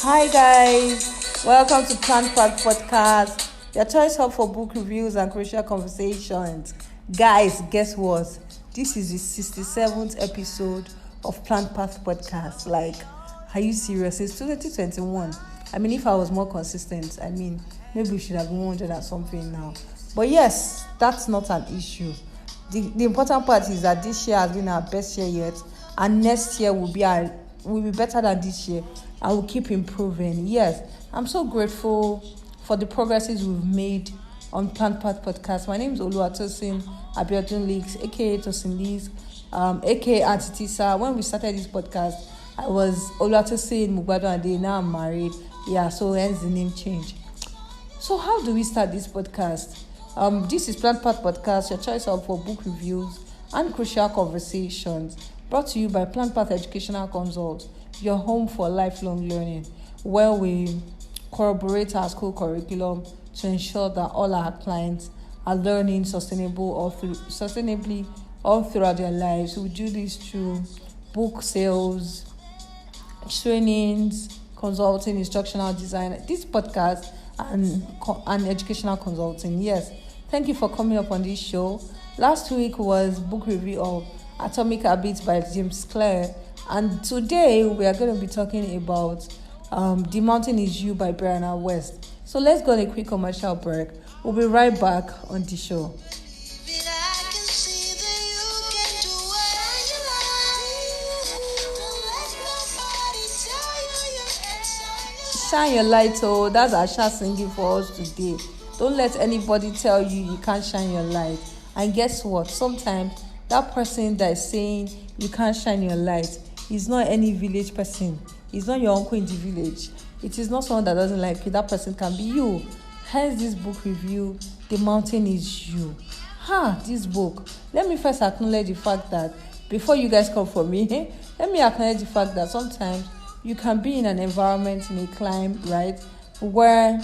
Hi guys, welcome to Plannedpath Podcast, your choice hub for book reviews and crucial conversations. Guys, guess what? This is the 67th episode of Plannedpath Podcast. Like, are you serious? It's 2021. I mean, if I was more consistent, maybe we should have been 100 or something now. But yes, that's not an issue. The important part is that this year has been our best year yet, and next year will be better than this year. I will keep improving. Yes, I'm so grateful for the progresses we've made on Plannedpath Podcast. My name is Tosin Lisk, aka Tosin Lisk, aka Auntie Tisa. When we started this podcast, I was Tosin Mugbado Ade. Now I'm married. Yeah, so hence the name change. So how do we start this podcast? This is Plannedpath Podcast, your choice of for book reviews and crucial conversations, brought to you by Plannedpath Educational Consults, your home for lifelong learning, where we corroborate our school curriculum to ensure that all our clients are learning sustainably all throughout their lives. We do this through book sales, trainings, consulting, instructional design, this podcast, and educational consulting. Yes, thank you for coming up on this show. Last week was book review of Atomic Habits by James Clear, and today we are going to be talking about The Mountain Is You by Brianna West. So let's go on a quick commercial break. We'll be right back on the show. Shine your light, oh, that's Asha singing for us today. Don't let anybody tell you can't shine your light. And guess what? Sometimes that person that is saying you can't shine your light is not any village person. It's not your uncle in the village. It is not someone that doesn't like you. That person can be you. Hence this book review, The Mountain Is You. This book. Let me first acknowledge the fact that before you guys come for me, let me acknowledge the fact that sometimes you can be in an environment, in a climb, right, where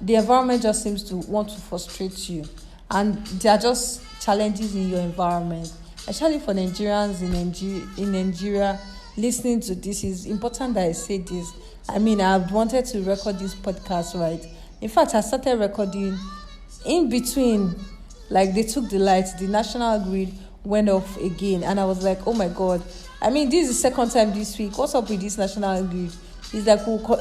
the environment just seems to want to frustrate you. And there are just challenges in your environment. Especially for Nigerians in Nigeria, listening to this is important that I say this. I've wanted to record this podcast, right? In fact, I started recording in between, like they took the lights, the national grid went off again, and I was like, oh my God. This is the second time this week. What's up with this national grid? It's like we'll go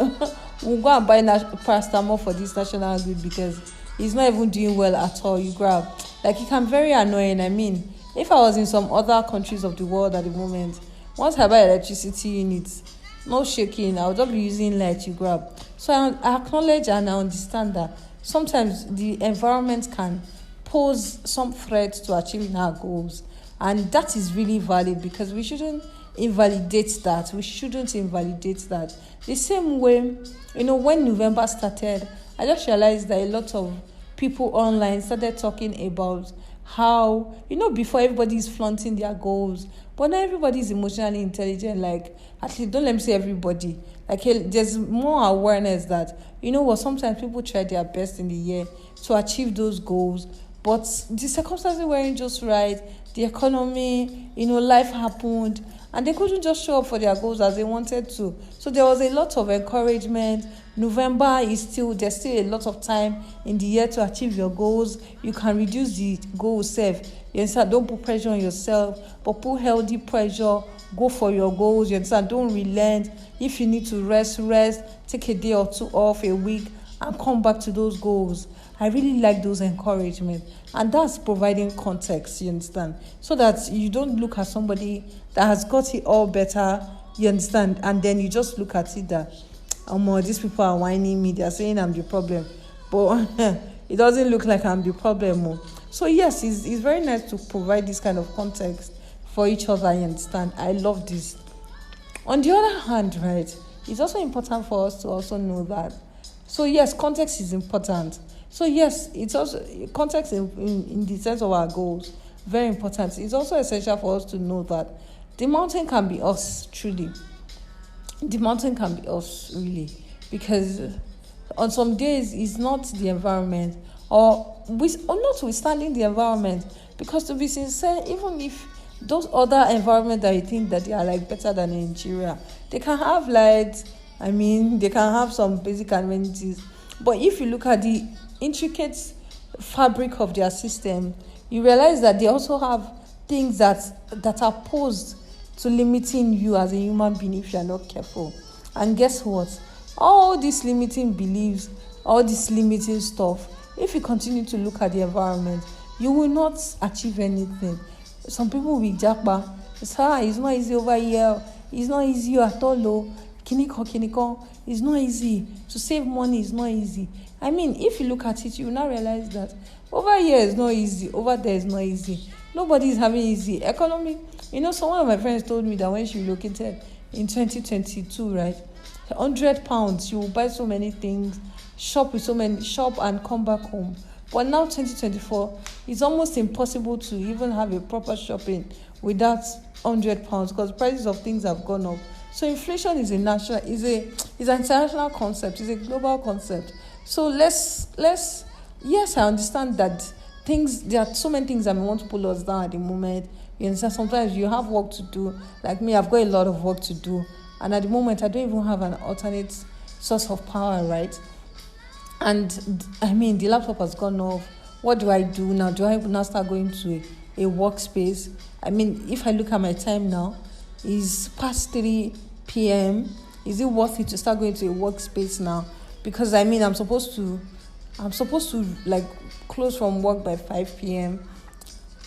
and buy paracetamol for this national grid because it's not even doing well at all. You grab. Like, it can be very annoying. If I was in some other countries of the world at the moment, once I buy electricity units, no shaking, I'll just be using light, you grab. So I acknowledge and I understand that sometimes the environment can pose some threat to achieving our goals. And that is really valid because we shouldn't invalidate that. The same way, when November started, I just realized that a lot of people online started talking about how, before everybody is flaunting their goals, but not everybody is emotionally intelligent. Like, at least don't let me say everybody. Like, there's more awareness that, sometimes people try their best in the year to achieve those goals, but the circumstances weren't just right. The economy, life happened, and they couldn't just show up for their goals as they wanted to. So there was a lot of encouragement. November there's still a lot of time in the year to achieve your goals. You can reduce the goal self. You understand? Don't put pressure on yourself, but put healthy pressure. Go for your goals. You understand? Don't relent. If you need to rest. Take a day or two off, a week, and come back to those goals. I really like those encouragement, and that's providing context, you understand, so that you don't look at somebody that has got it all better, you understand, and then you just look at it that, these people are whining me, they are saying I'm the problem, but it doesn't look like I'm the problem. So yes, it's very nice to provide this kind of context for each other, you understand. I love this. On the other hand, right, it's also important for us to also know that, so yes, context is important. So yes, it's also context in the sense of our goals, very important. It's also essential for us to know that the mountain can be us, truly. The mountain can be us, really. Because on some days, it's not the environment, or notwithstanding the environment. Because to be sincere, even if those other environments that you think that they are like better than Nigeria, they can have like I mean, they can have some basic amenities. But if you look at the intricate fabric of their system, you realize that they also have things that are posed to limiting you as a human being if you are not careful. And guess what? All these limiting beliefs, all this limiting stuff, if you continue to look at the environment, you will not achieve anything. Some people will be jackba. It's not easy over here. It's not easy at all. Kiniko. It's not easy. To save money is not easy. I mean, if you look at it, you will now realize that over here is not easy. Over there is not easy. Nobody is having easy. Economy. So one of my friends told me that when she relocated in 2022, right, £100, she will buy so many things, shop and come back home. But now 2024, it's almost impossible to even have a proper shopping without £100 because prices of things have gone up. So inflation is an international concept, it's a global concept. So let's yes, I understand that there are so many things that may want to pull us down at the moment. You understand? Sometimes you have work to do. Like me, I've got a lot of work to do. And at the moment, I don't even have an alternate source of power, right? And I mean, the laptop has gone off. What do I do now? Do I now start going to a workspace? I mean, if I look at my time now, it's past 3 p.m. Is it worth it to start going to a workspace now? Because I mean, I'm supposed to like close from work by 5 p.m.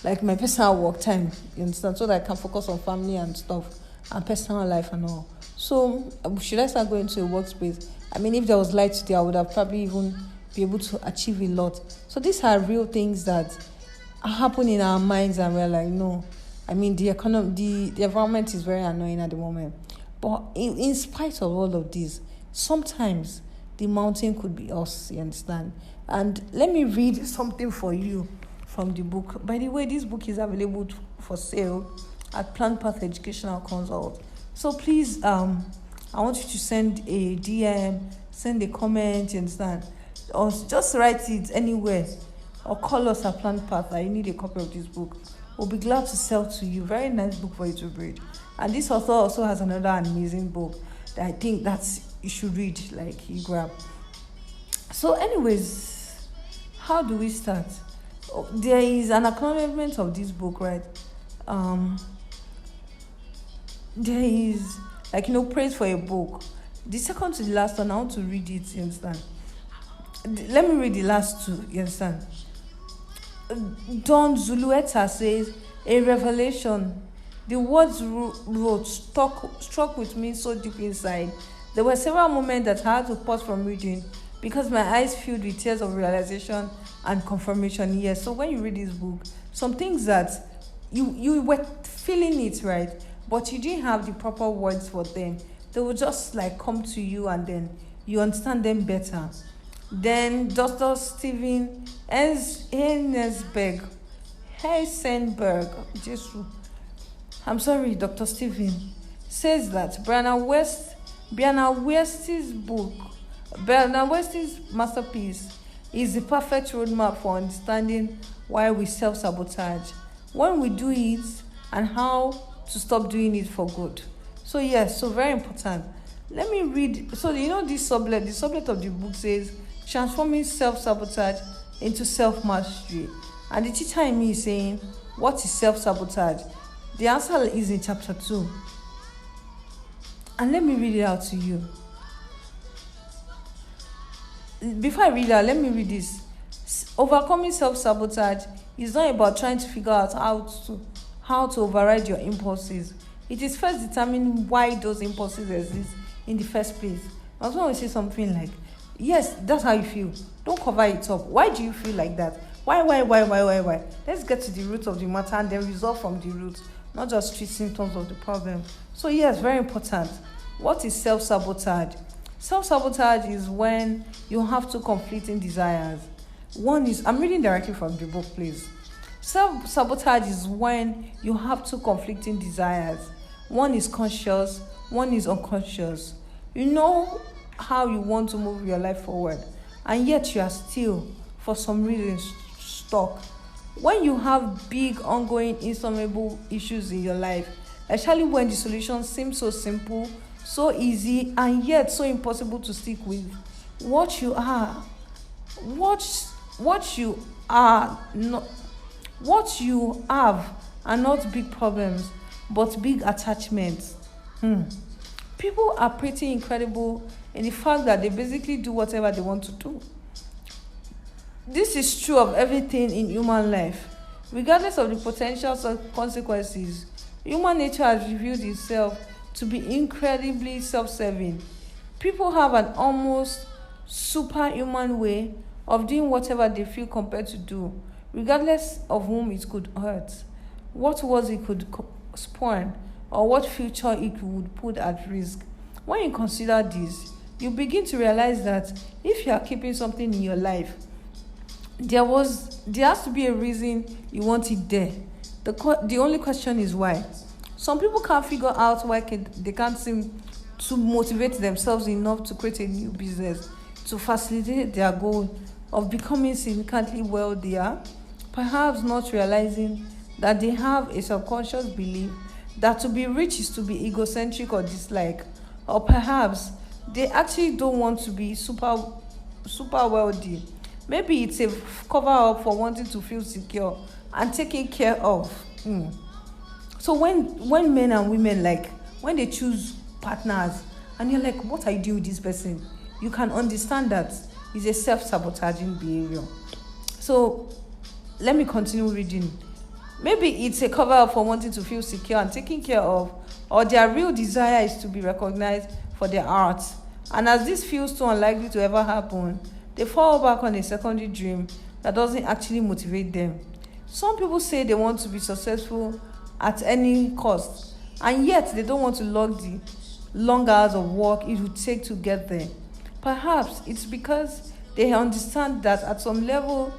Like my personal work time, you understand? So that I can focus on family and stuff and personal life and all. So should I start going to a workspace? I mean, if there was light today, I would have probably even be able to achieve a lot. So these are real things that happen in our minds, and we're like, no. I mean, the environment is very annoying at the moment. But in spite of all of this, sometimes the mountain could be us, you understand? And let me read something for you from the book. By the way, this book is available for sale at Plannedpath Educational Consults. So please, I want you to send a DM, send a comment, you understand? Or just write it anywhere. Or call us at Plannedpath that you need a copy of this book. We'll be glad to sell to you. Very nice book for you to read. And this author also has another amazing book that I think that you should read, like you grab. So anyways, how do we start? There is an acknowledgement of this book, right? There is, praise for a book. The second to the last one, I want to read it, you understand? Let me read the last two, you understand? Don Zulueta says, a revelation. The words wrote struck with me so deep inside. There were several moments that I had to pause from reading because my eyes filled with tears of realization and confirmation. Yes, so when you read this book, some things that you were feeling it, right? But you didn't have the proper words for them. They will just come to you and then you understand them better. Then Dr. Steven Heisenberg, I'm sorry, Dr. Steven, says that Brianna West's masterpiece is the perfect roadmap for understanding why we self-sabotage, when we do it, and how to stop doing it for good. So yes, so very important. Let me read. So this sublet, the sublet of the book says, transforming self-sabotage into self-mastery. And the teacher in me is saying, what is self-sabotage? The answer is in chapter 2. And let me read it out to you. Before I read that, let me read this. Overcoming self-sabotage is not about trying to figure out how to override your impulses. It is first determining why those impulses exist in the first place. I was going to say something like, yes, that's how you feel. Don't cover it up. Why do you feel like that? Why? Let's get to the root of the matter and then resolve from the root, not just treat symptoms of the problem. So yes, very important. What is self-sabotage? Self-sabotage is when you have two conflicting desires. One is, I'm reading directly from the book, please. Self-sabotage is when you have two conflicting desires. One is conscious, one is unconscious. You know how you want to move your life forward, and yet you are still, for some reason, stuck. When you have big, ongoing, insurmountable issues in your life, especially when the solution seems so simple, so easy and yet so impossible to stick with. What you are, what you are not, what you have are not big problems, but big attachments. People are pretty incredible in the fact that they basically do whatever they want to do. This is true of everything in human life. Regardless of the potential consequences, human nature has revealed itself to be incredibly self-serving. People have an almost superhuman way of doing whatever they feel compelled to do, regardless of whom it could hurt, what words it could spawn, or what future it would put at risk. When you consider this, you begin to realize that if you are keeping something in your life, there has to be a reason you want it there. The only question is why. Some people can't figure out why they can't seem to motivate themselves enough to create a new business to facilitate their goal of becoming significantly wealthier, perhaps not realizing that they have a subconscious belief that to be rich is to be egocentric or dislike, or perhaps they actually don't want to be super wealthy. Maybe it's a cover up for wanting to feel secure and taken care of. So when men and women, like when they choose partners and you're like, what are you doing with this person, you can understand that it's a self-sabotaging behavior. So let me continue reading. Maybe it's a cover up for wanting to feel secure and taken care of, or their real desire is to be recognized for their art. And as this feels too unlikely to ever happen, they fall back on a secondary dream that doesn't actually motivate them. Some people say they want to be successful at any cost, and yet they don't want to log the long hours of work it would take to get there. Perhaps it's because they understand at some level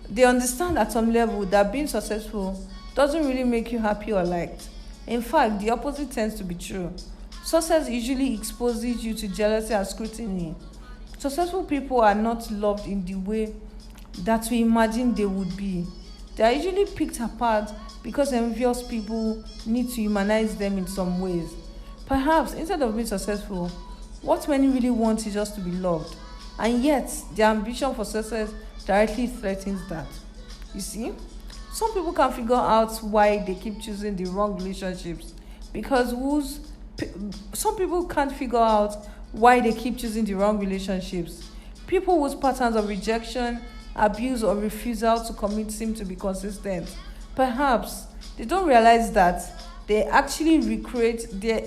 that being successful doesn't really make you happy or liked. In fact, the opposite tends to be true. Success usually exposes you to jealousy and scrutiny. Successful people are not loved in the way that we imagine they would be. They are usually picked apart because envious people need to humanize them in some ways. Perhaps instead of being successful, what many really want is just to be loved. And yet, their ambition for success directly threatens that. You see, some people can figure out why they keep choosing the wrong relationships some people can't figure out why they keep choosing the wrong relationships. People whose patterns of rejection, abuse, or refusal to commit seem to be consistent. Perhaps they don't realize that they are actually recreating the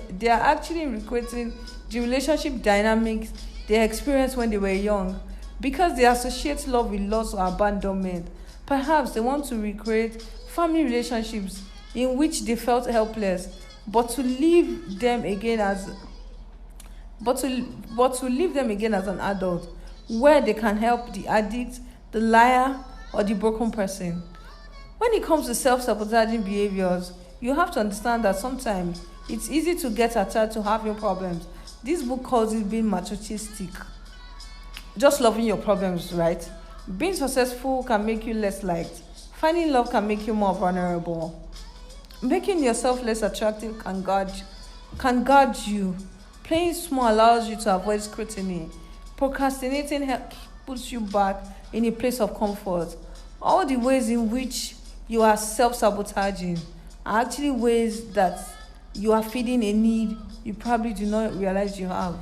relationship dynamics they experienced when they were young, because they associate love with loss or abandonment. Perhaps they want to recreate family relationships in which they felt helpless, but to leave them again as an adult, where they can help the addict, the liar, or the broken person. When it comes to self-sabotaging behaviors, you have to understand that sometimes it's easy to get attached to having problems. This book calls it being masochistic. Just loving your problems, right? Being successful can make you less liked. Finding love can make you more vulnerable. Making yourself less attractive can guard you. Playing small allows you to avoid scrutiny. Procrastinating puts you back in a place of comfort. All the ways in which you are self-sabotaging are actually ways that you are feeding a need you probably do not realize you have.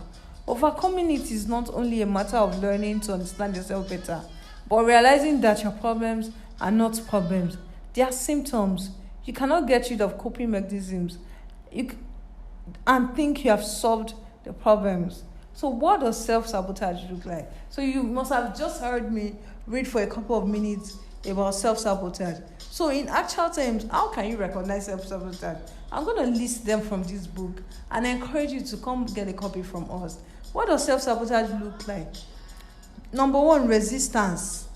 Overcoming it is not only a matter of learning to understand yourself better, but realizing that your problems are not problems. They are symptoms. You cannot get rid of coping mechanisms and think you have solved the problems. So what does self-sabotage look like? So you must have just heard me read for a couple of minutes about self-sabotage. So in actual terms, how can you recognize self-sabotage? I'm going to list them from this book and I encourage you to come get a copy from us. What does self-sabotage look like? Number one, resistance.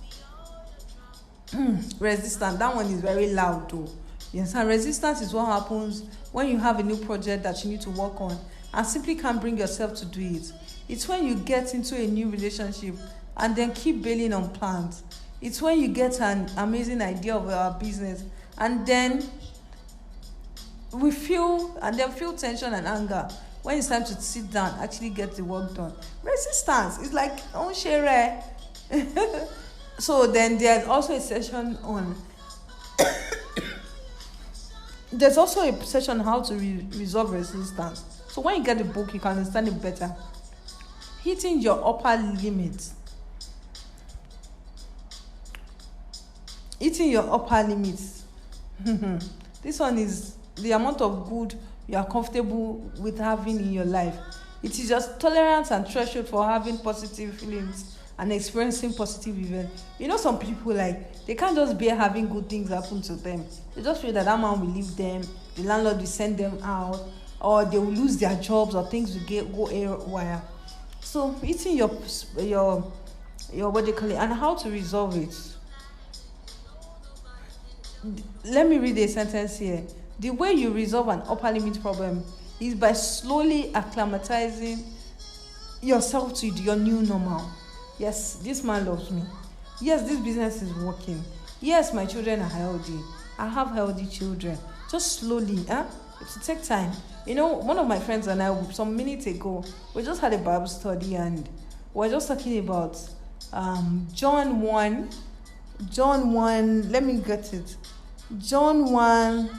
Resistance, that one is very loud though. Yes, and resistance is what happens when you have a new project that you need to work on and simply can't bring yourself to do it. It's when you get into a new relationship and then keep bailing on plans. It's when you get an amazing idea of our business and then feel tension and anger when it's time to sit down, actually get the work done. Resistance is like on share. So then there's also a session on there's also a session on how to resolve resistance. So when you get the book, you can understand it better. Hitting your upper limit. Hitting your upper limits. This one is the amount of good you are comfortable with having in your life. It is just tolerance and threshold for having positive feelings and experiencing positive events. You know, some people, like, they can't just bear having good things happen to them. They just feel that man will leave them, the landlord will send them out, or they will lose their jobs, or things will go haywire. So eating your what they call it, and how to resolve it. Let me read a sentence here. The way you resolve an upper limit problem is by slowly acclimatizing yourself to your new normal. Yes, this man loves me. Yes, this business is working. Yes, my children are healthy. I have healthy children. Just slowly, it will take time. You know, one of my friends and I, some minutes ago, we just had a Bible study, and we're just talking about John 1, let me get it. John 1,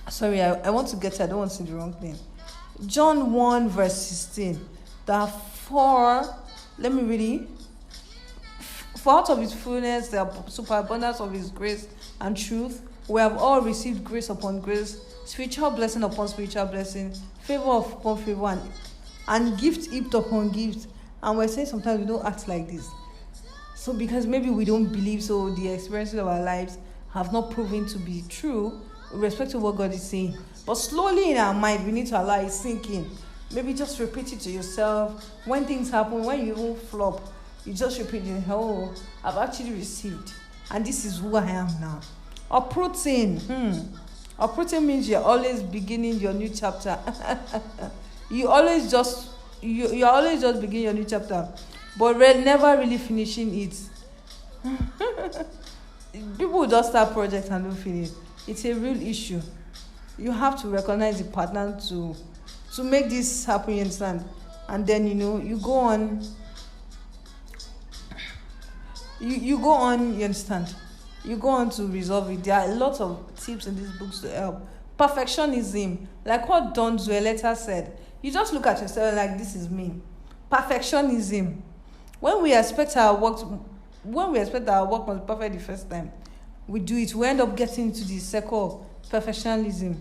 sorry, I want to get it, I don't want to say the wrong thing. John 1 verse 16. Therefore, let me read it. For out of his fullness, the superabundance of his grace and truth, we have all received grace upon grace, spiritual blessing upon spiritual blessing, favor upon favor, and gift heaped upon gift. And we're saying sometimes we don't act like this. So because maybe we don't believe, so the experiences of our lives have not proven to be true with respect to what God is saying. But slowly in our mind, we need to allow it sink in. Maybe just repeat it to yourself. When things happen, when you even flop, you just repeat it. Oh, I've actually received, and this is who I am now. Uprooting. Uprooting means you're always beginning your new chapter. You're always just beginning your new chapter, but never really finishing it. People just start projects and don't finish. It's a real issue. You have to recognize the pattern to make this happen, you understand? And then, you go on. You go on, you understand? You go on to resolve it. There are a lot of tips in these books to help. Perfectionism, like what Don Zueleta said. You just look at yourself like, this is me. Perfectionism. When we expect our work must be perfect the first time we do it, we end up getting into the circle of perfectionism.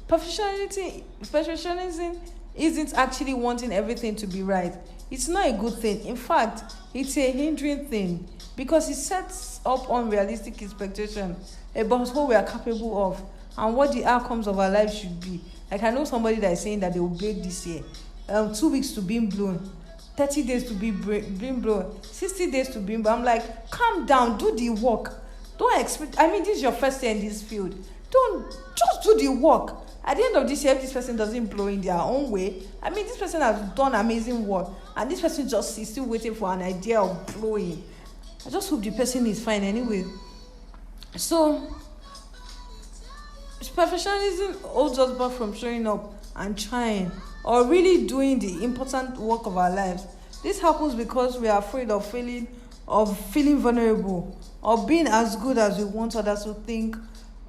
Perfectionism isn't actually wanting everything to be right. It's not a good thing. In fact, it's a hindering thing, because it sets up unrealistic expectations about what we are capable of and what the outcomes of our life should be. Like, I know somebody that is saying that they will bake this year, 2 weeks to being blown, 30 days to be being blown, 60 days to being blown. I'm like, calm down, do the work. Don't expect, this is your first year in this field. Just do the work. At the end of this year, if this person doesn't blow in their own way, this person has done amazing work, and this person just is still waiting for an idea of blowing. I just hope the person is fine anyway. So, perfectionism holds us back from showing up and trying, or really doing the important work of our lives. This happens because we are afraid of feeling vulnerable, or being as good as we want others to think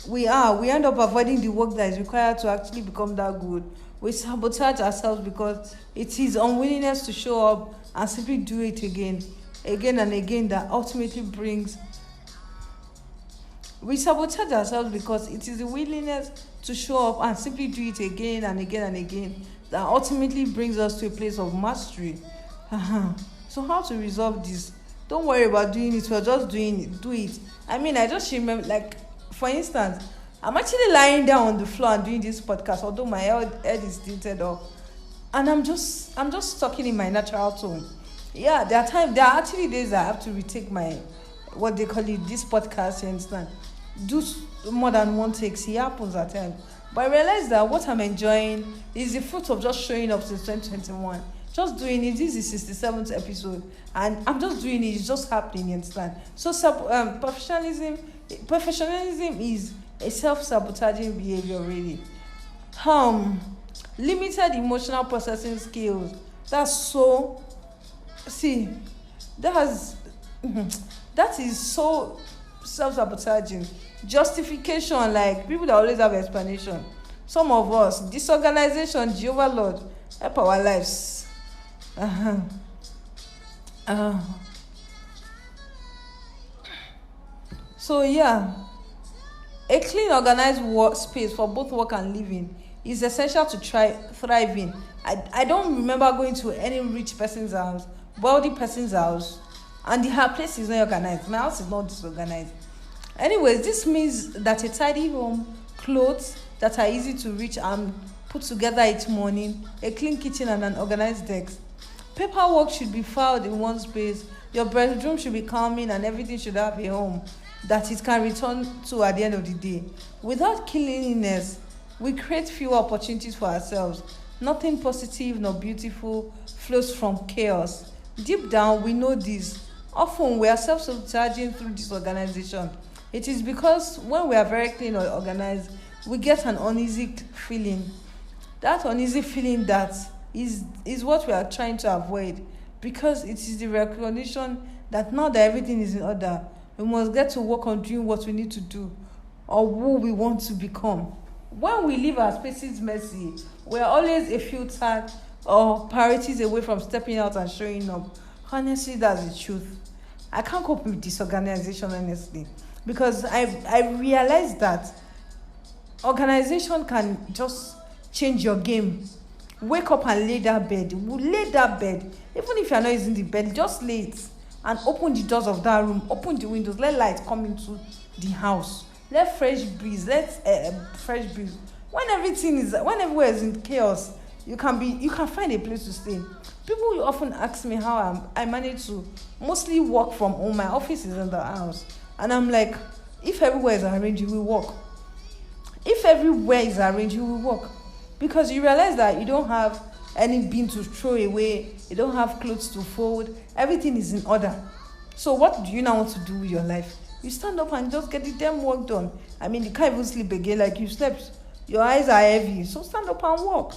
we are. We end up avoiding the work that is required to actually become that good. We sabotage ourselves because it is unwillingness to show up and simply do it again and again that ultimately brings. We sabotage ourselves because it is the willingness to show up and simply do it again and again and again that ultimately brings us to a place of mastery. So how to resolve this? Don't worry about doing it. We're just doing it. Do it. I just remember, like, for instance, I'm actually lying down on the floor and doing this podcast, although my head is tilted up, and I'm just talking in my natural tone. Yeah, there are actually days I have to retake my, what they call it, this podcast, you understand? Do more than one takes. It happens at times. But I realize that what I'm enjoying is the fruit of just showing up since 2021. Just doing it. This is the 67th episode, and I'm just doing it. It's just happening, you understand? So perfectionism is a self-sabotaging behavior, really. um Limited emotional processing skills. That's so, see, that's that is so self-sabotaging. Justification, like people that always have explanation. Some of us, disorganization, Jehovah Lord, help our lives. uh-huh. uh, so yeah, a clean, organized work space for both work and living is essential to thrive in. I don't remember going to any rich person's house, wealthy person's house, and her place is not organized. My house is not disorganized. Anyways, this means that a tidy home, clothes that are easy to reach and put together each morning, a clean kitchen, and an organized desk. Paperwork should be filed in one space. Your bedroom should be calming, and everything should have a home that it can return to at the end of the day. Without cleanliness, we create fewer opportunities for ourselves. Nothing positive nor beautiful flows from chaos. Deep down, we know this. Often, we are self-sabotaging through disorganization. It is because when we are very clean or organized, we get an uneasy feeling. That uneasy feeling that is what we are trying to avoid, because it is the recognition that now that everything is in order, we must get to work on doing what we need to do or who we want to become. When we leave our spaces messy, we are always a few tasks or priorities away from stepping out and showing up. Honestly, that's the truth. I can't cope with disorganization, honestly, because I realized that organization can just change your game. Wake up and lay that bed. Lay that bed. Even if you're not using the bed, just lay it and open the doors of that room. Open the windows. Let light come into the house. Let fresh breeze. Fresh breeze. When everywhere is in chaos, you can find a place to stay. People will often ask me how I manage to mostly work from home. My office is in the house, and I'm like, if everywhere is arranged, you will work. If everywhere is arranged, you will work, because you realize that you don't have any bin to throw away, you don't have clothes to fold, everything is in order. So what do you now want to do with your life? You stand up and just get the damn work done. I mean, you can't even sleep again, like you slept. Your eyes are heavy, so stand up and walk.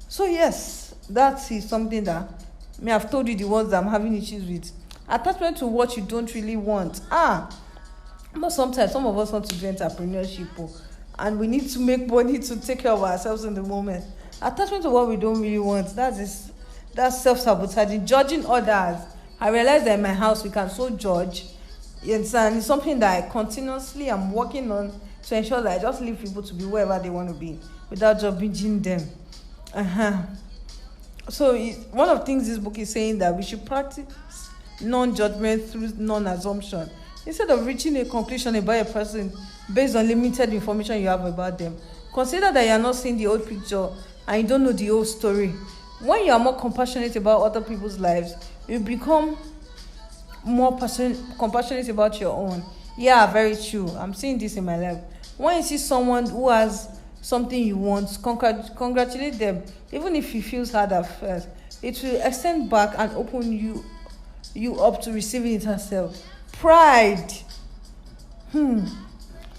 So yes, that is something that I've told you the ones that I'm having issues with. Attachment to what you don't really want. But sometimes some of us want to do entrepreneurship, and we need to make money to take care of ourselves in the moment. Attachment to what we don't really want, that's self-sabotaging. Judging others. I realize that in my house we can so judge. And it's something that I continuously am working on to ensure that I just leave people to be wherever they want to be without judging them. So one of the things this book is saying, that we should practice non-judgment through non-assumption. Instead of reaching a conclusion about a person based on limited information you have about them, consider that you are not seeing the whole picture and you don't know the whole story. When you are more compassionate about other people's lives, you become more compassionate about your own. Yeah, very true. I'm seeing this in my life. When you see someone who has something you want, congratulate them, even if it feels hard at first. It will extend back and open you up to receiving it herself. Pride.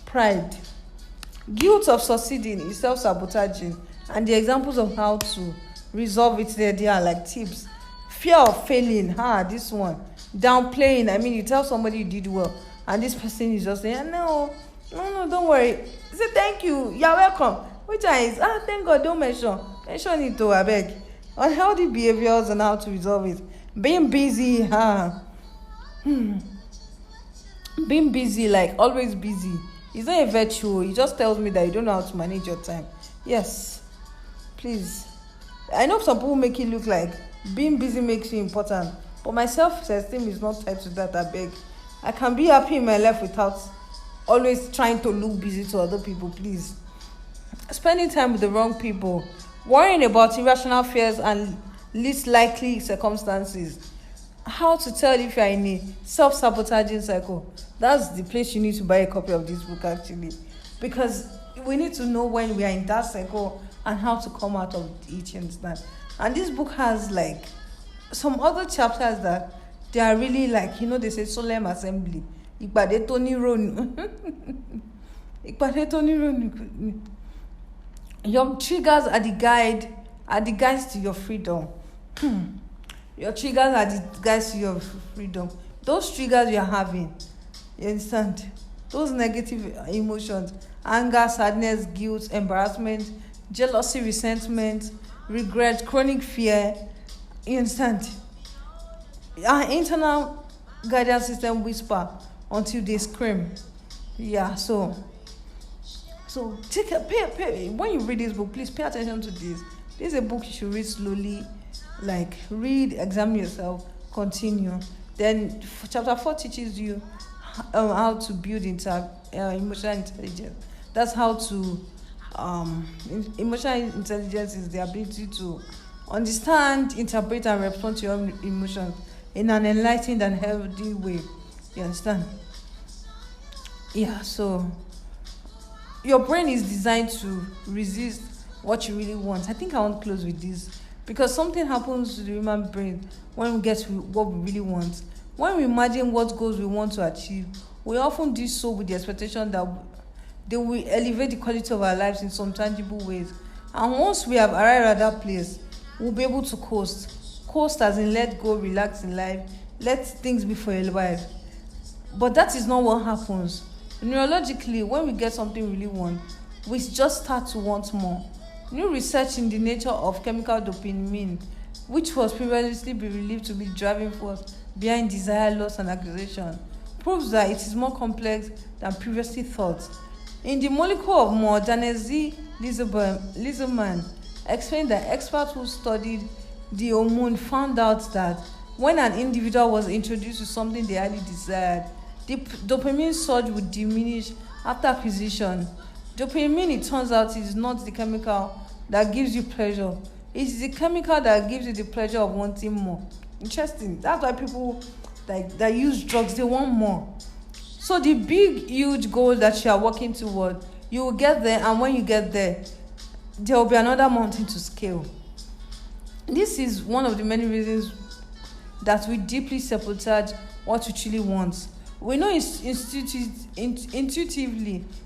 Pride. Guilt of succeeding is self-sabotaging, and the examples of how to resolve it there are like tips. Fear of failing. This one. Downplaying. I mean, you tell somebody you did well, and this person is just saying, no, don't worry. Say thank you. You're welcome. Which is, thank God, don't mention it to, I beg. Unhealthy behaviors and how to resolve it. Being busy. Being busy, like always busy, it's not a virtue. It just tells me that you don't know how to manage your time. Yes, please. I know some people make it look like being busy makes you important, but my self-esteem is not tied to that. I beg. I can be happy in my life without always trying to look busy to other people, please. Spending time with the wrong people, worrying about irrational fears and least likely circumstances. How to tell if you're in a self-sabotaging cycle. That's the place you need to buy a copy of this book, actually, because we need to know when we are in that cycle and how to come out of each instance. And this book has like some other chapters that they are really like, they say solemn assembly. Ìpàdé tó ní rònú. Your triggers are the guides to your freedom. Your triggers are the guides to your freedom. Those triggers you're having, you understand? Those negative emotions, anger, sadness, guilt, embarrassment, jealousy, resentment, regret, chronic fear, you understand? Our internal guidance system whisper until they scream. Yeah, so pay when you read this book, please pay attention to this. This is a book you should read slowly, like read, examine yourself, continue. Then chapter 4 teaches you how to build emotional intelligence. That's how to emotional intelligence is the ability to understand, interpret, and respond to your emotions in an enlightened and healthy way. You understand? Yeah, so your brain is designed to resist what you really want. I think I want to close with this because something happens to the human brain when we get to what we really want. When we imagine what goals we want to achieve, we often do so with the expectation that they will elevate the quality of our lives in some tangible ways. And once we have arrived at that place, we'll be able to coast. Coast as in let go, relax in life, let things be for a while. But that is not what happens. Neurologically, when we get something we really want, we just start to want more. New research in the nature of chemical dopamine, which was previously believed to be driving force behind desire, loss, and acquisition, proves that it is more complex than previously thought. In The Molecule of More, Daniel Z. Lieberman explained that experts who studied the hormone found out that when an individual was introduced to something they highly desired, the dopamine surge would diminish after acquisition. Dopamine, it turns out, is not the chemical that gives you pleasure. It is the chemical that gives you the pleasure of wanting more. Interesting. That's why people that use drugs, they want more. So the big, huge goal that you are working toward, you will get there, and when you get there, there will be another mountain to scale. This is one of the many reasons that we deeply sabotage what we truly want. We know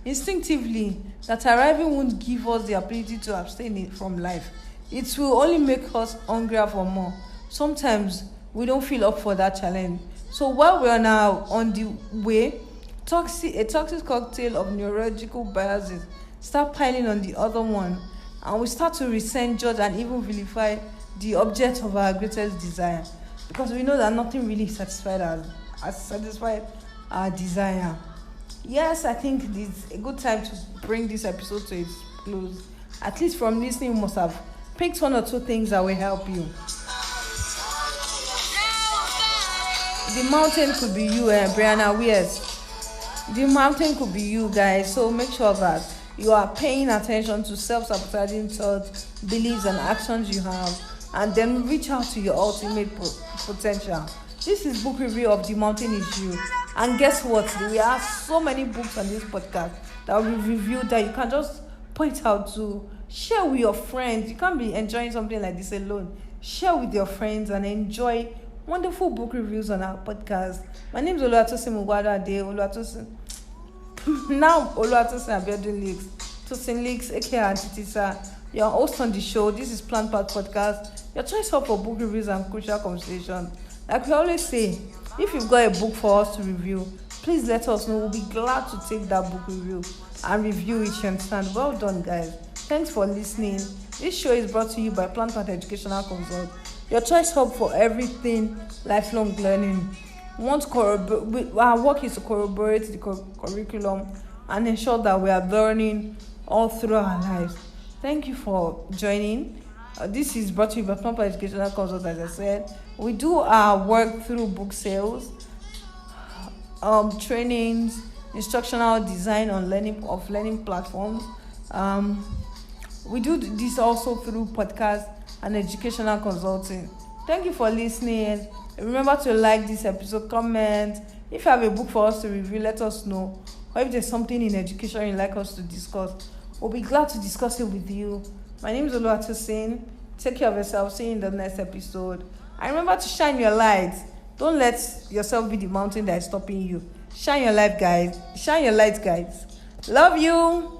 instinctively that arriving won't give us the ability to abstain from life. It will only make us hungrier for more. Sometimes we don't feel up for that challenge. So while we are now on the way, a toxic cocktail of neurological biases start piling on the other one, and we start to resent, judge, and even vilify the object of our greatest desire, because we know that nothing really satisfied our desire. Yes, I think it's a good time to bring this episode to its close. At least from listening, you must have picked one or two things that will help you. The mountain could be you, Brianna. Yes, the mountain could be you, guys. So make sure that you are paying attention to self-sabotaging thoughts, beliefs, and actions you have, and then reach out to your ultimate potential. This is book review of The Mountain Is You. And guess what? We have so many books on this podcast that we reviewed that you can just point out to, share with your friends. You can't be enjoying something like this alone. Share with your friends and enjoy wonderful book reviews on our podcast. My name is Tosin Tosin Lisk, aka Antitisa, your host on the show. This is Plannedpath Podcast, your choice hub for book reviews and crucial conversations. Like we always say, if you've got a book for us to review, please let us know. We'll be glad to take that book review and review it. You understand? Well done, guys. Thanks for listening. This show is brought to you by Plannedpath Educational Consults, your choice hub for everything lifelong learning. Our work is to corroborate the curriculum and ensure that we are learning all through our lives. Thank you for joining. This is brought to you by Plannedpath Educational Consults. As I said, we do our work through book sales, trainings, instructional design on learning platforms. We do this also through podcast and educational consulting. Thank you for listening. Remember to like this episode, comment. If you have a book for us to review, let us know. Or if there's something in education you'd like us to discuss, we'll be glad to discuss it with you. My name is Tosin. Take care of yourself. See you in the next episode. And remember to shine your light. Don't let yourself be the mountain that is stopping you. Shine your light, guys. Shine your light, guys. Love you.